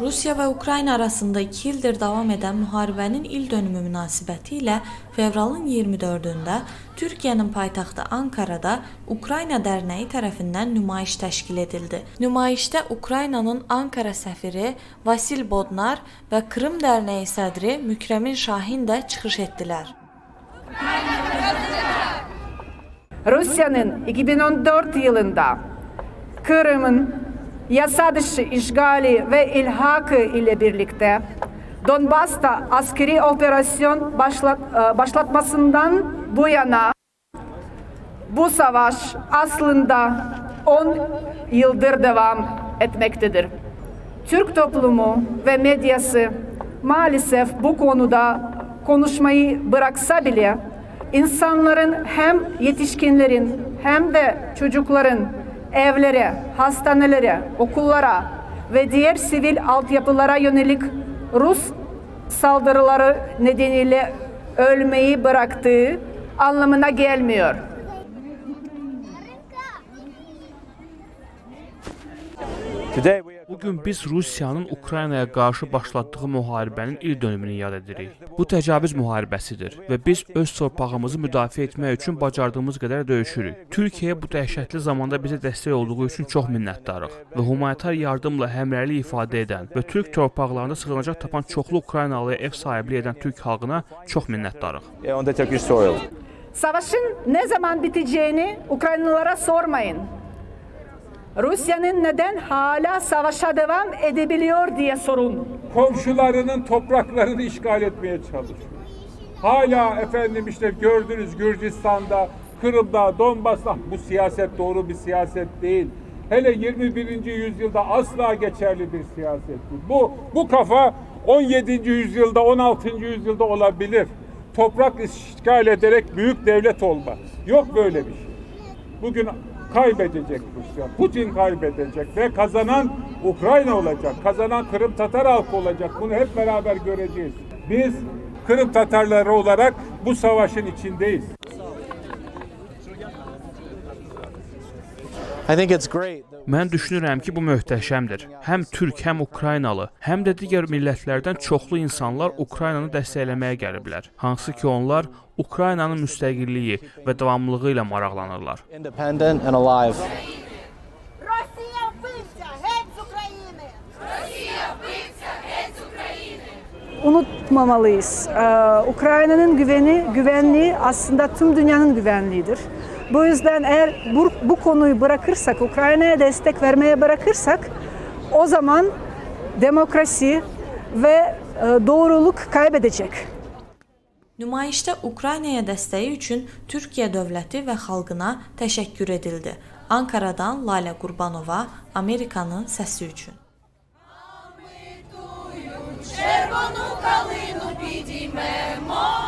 Rusiya və Ukrayna arasında 2 ildir davam edən müharibənin il dönümü münasibəti ilə fevralın 24-də Türkiyənin paytaxtı Ankarada Ukrayna Dərnəyi tərəfindən nümayiş təşkil edildi. Nümayişdə Ukraynanın Ankara səfiri Vasil Bodnar və Krım Dərnəyi sədri Mükrəmin Şahin də çıxış etdilər. Rusya'nın 2014 yılında Kırım'ın yasa dışı işgali ve ilhakı ile birlikte Donbas'ta askeri operasyon başlatmasından bu yana bu savaş aslında 10 yıldır devam etmektedir. Türk toplumu ve medyası maalesef bu konuda konuşmayı bıraksa bile insanların hem yetişkinlerin hem de çocukların evlere, hastanelere, okullara ve diğer sivil altyapılara yönelik Rus saldırıları nedeniyle ölmeyi bıraktığı anlamına gelmiyor. Bugün biz Rusiyanın Ukraynaya qarşı başlatdığı müharibənin il dönümünü yad edirik. Bu təcavüz müharibəsidir və biz öz torpağımızı müdafiə etmək üçün bacardığımız qədər döyüşürük. Türkiyə bu dəhşətli zamanda bizə dəstək olduğu üçün çox minnətdarıq və humanitar yardımla həmrəylik ifadə edən və Türk torpaqlarında sığınacaq tapan çoxlu Ukraynalıya ev sahibliyi edən Türk xalqına çox minnətdarıq. Savaşın ne zaman biteceğini Ukraynalılara sormayın. Rusya'nın neden hala savaşa devam edebiliyor diye sorun. Komşularının topraklarını işgal etmeye çalışıyor. Hala efendim işte gördünüz Gürcistan'da, Kırım'da, Donbas'ta bu siyaset doğru bir siyaset değil. Hele 21. yüzyılda asla geçerli bir siyaset değil. Bu kafa 17. yüzyılda, 16. yüzyılda olabilir. Toprak işgal ederek büyük devlet olma. Yok böyle bir şey. Bugün kaybedecek Rusya. Putin kaybedecek ve kazanan Ukrayna olacak. Kazanan Kırım Tatar halkı olacak. Bunu hep beraber göreceğiz. Biz Kırım Tatarları olarak bu savaşın içindeyiz. Mən düşünürəm ki, bu möhtəşəmdir. Həm Türk, həm Ukraynalı, həm də digər millətlərdən çoxlu insanlar Ukraynanı dəstəkləməyə gəliblər. Hansı ki, onlar Ukraynanın müstəqilliyi və davamlılığı ilə maraqlanırlar. Unutmamalıyız. Ukrayna'nın güvenliği aslında tüm dünyanın güvenliğidir. Bu yüzden eğer bu konuyu bırakırsak, Ukrayna'ya destek vermeye bırakırsak o zaman demokrasi ve doğruluk kaybedecek. Nümayişdə Ukraynaya dəstəyi üçün Türkiyə dövləti və xalqına təşəkkür edildi. Ankara'dan Lalə Qurbanova, Amerikanın səsi üçün. Червону калину підіймемо.